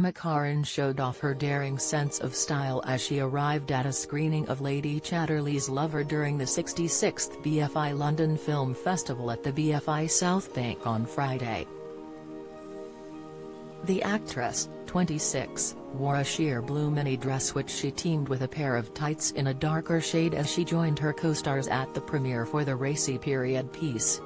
Corrin showed off her daring sense of style as she arrived at a screening of Lady Chatterley's Lover during the 66th BFI London Film Festival at the BFI South Bank on Friday. The actress, 26, wore a sheer blue mini dress which she teamed with a pair of tights in a darker shade as she joined her co-stars at the premiere for the racy period piece.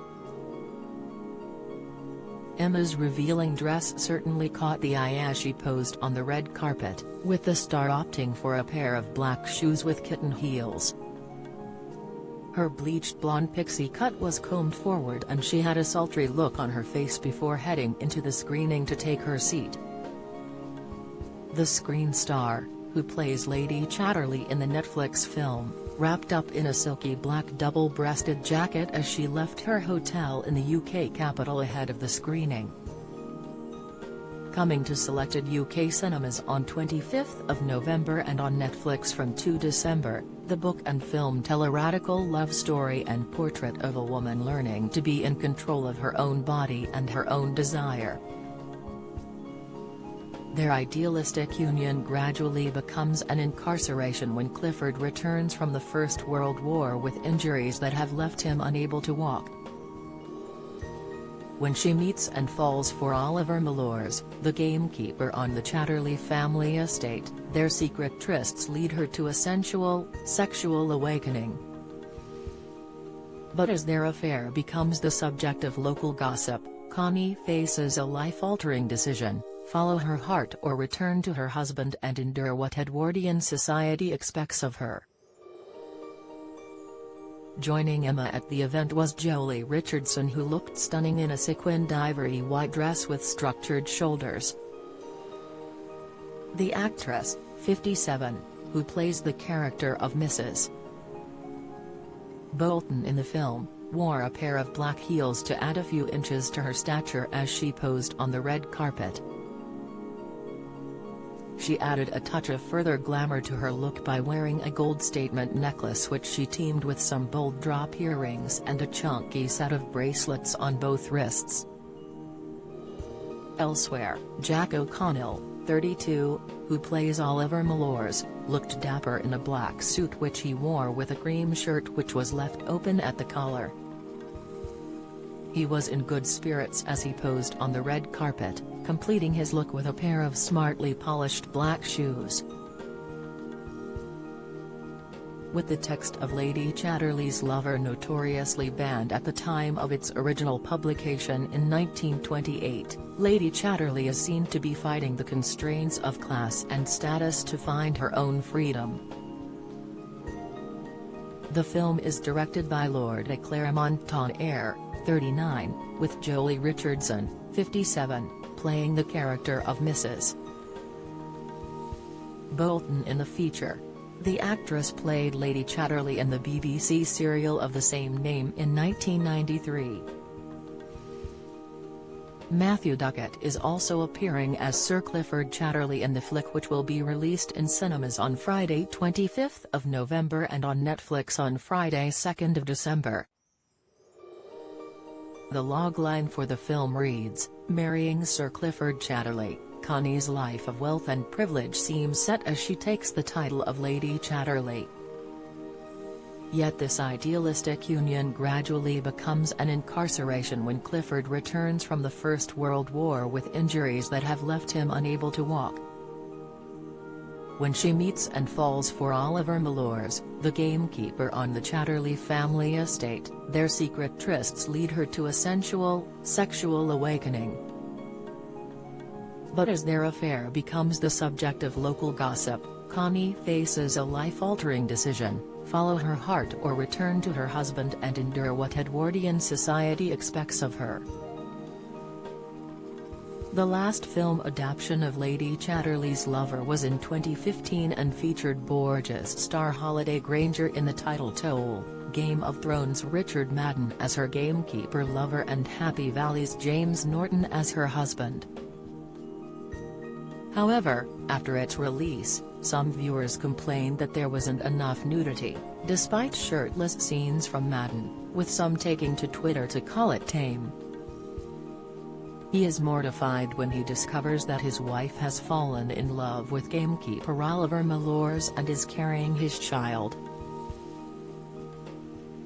Emma's revealing dress certainly caught the eye as she posed on the red carpet, with the star opting for a pair of black shoes with kitten heels. Her bleached blonde pixie cut was combed forward and she had a sultry look on her face before heading into the screening to take her seat. The screen star, who plays Lady Chatterley in the Netflix film, wrapped up in a silky black double-breasted jacket as she left her hotel in the UK capital ahead of the screening. Coming to selected UK cinemas on 25th of November and on Netflix from 2 December, the book and film tell a radical love story and portrait of a woman learning to be in control of her own body and her own desire. Their idealistic union gradually becomes an incarceration when Clifford returns from the First World War with injuries that have left him unable to walk. When she meets and falls for Oliver Mallours, the gamekeeper on the Chatterley family estate, their secret trysts lead her to a sensual, sexual awakening. But as their affair becomes the subject of local gossip, Connie faces a life-altering decision: follow her heart or return to her husband and endure what Edwardian society expects of her. Joining Emma at the event was Jolie Richardson, who looked stunning in a sequined ivory white dress with structured shoulders. The actress, 57, who plays the character of Mrs. Bolton in the film, wore a pair of black heels to add a few inches to her stature as she posed on the red carpet. She added a touch of further glamour to her look by wearing a gold statement necklace which she teamed with some bold drop earrings and a chunky set of bracelets on both wrists. Elsewhere, Jack O'Connell, 32, who plays Oliver Mallours, looked dapper in a black suit which he wore with a cream shirt which was left open at the collar. He was in good spirits as he posed on the red carpet, completing his look with a pair of smartly polished black shoes. With the text of Lady Chatterley's Lover notoriously banned at the time of its original publication in 1928, Lady Chatterley is seen to be fighting the constraints of class and status to find her own freedom. The film is directed by Lord de Clermont-Tonnerre, 39, with Jolie Richardson, 57, playing the character of Mrs. Bolton in the feature. The actress played Lady Chatterley in the BBC serial of the same name in 1993. Matthew Duckett is also appearing as Sir Clifford Chatterley in the flick, which will be released in cinemas on Friday 25th of November and on Netflix on Friday 2nd of December. The logline for the film reads, "Marrying Sir Clifford Chatterley, Connie's life of wealth and privilege seems set as she takes the title of Lady Chatterley." Yet this idealistic union gradually becomes an incarceration when Clifford returns from the First World War with injuries that have left him unable to walk. When she meets and falls for Oliver Mallours, the gamekeeper on the Chatterley family estate, their secret trysts lead her to a sensual, sexual awakening. But as their affair becomes the subject of local gossip, Connie faces a life-altering decision: follow her heart or return to her husband and endure what Edwardian society expects of her. The last film adaptation of Lady Chatterley's Lover was in 2015 and featured Borgia's star Holliday Grainger in the title role, Game of Thrones' Richard Madden as her gamekeeper lover and Happy Valley's James Norton as her husband. However, after its release, some viewers complained that there wasn't enough nudity, despite shirtless scenes from Madden, with some taking to Twitter to call it tame. He is mortified when he discovers that his wife has fallen in love with gamekeeper Oliver Mallours and is carrying his child.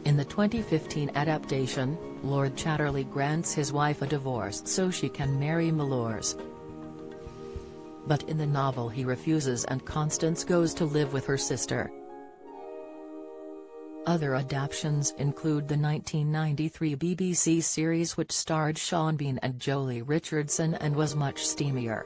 In the 2015 adaptation, Lord Chatterley grants his wife a divorce so she can marry Mallours. But in the novel he refuses and Constance goes to live with her sister. Other adaptations include the 1993 BBC series which starred Sean Bean and Jolie Richardson and was much steamier.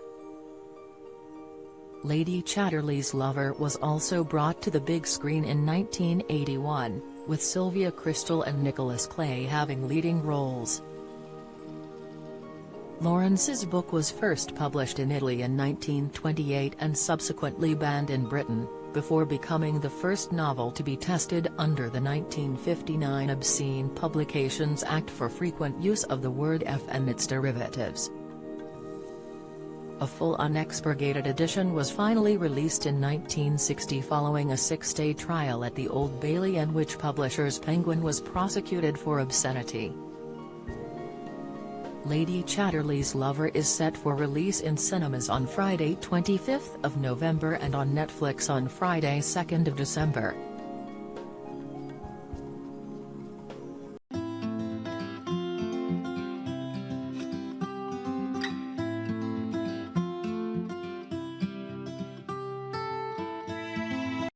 Lady Chatterley's Lover was also brought to the big screen in 1981, with Sylvia Crystal and Nicholas Clay having leading roles. Lawrence's book was first published in Italy in 1928 and subsequently banned in Britain, before becoming the first novel to be tested under the 1959 Obscene Publications Act for frequent use of the word F and its derivatives. A full unexpurgated edition was finally released in 1960 following a 6-day trial at the Old Bailey in which publishers Penguin was prosecuted for obscenity. Lady Chatterley's Lover is set for release in cinemas on Friday 25 November and on Netflix on Friday 2 December.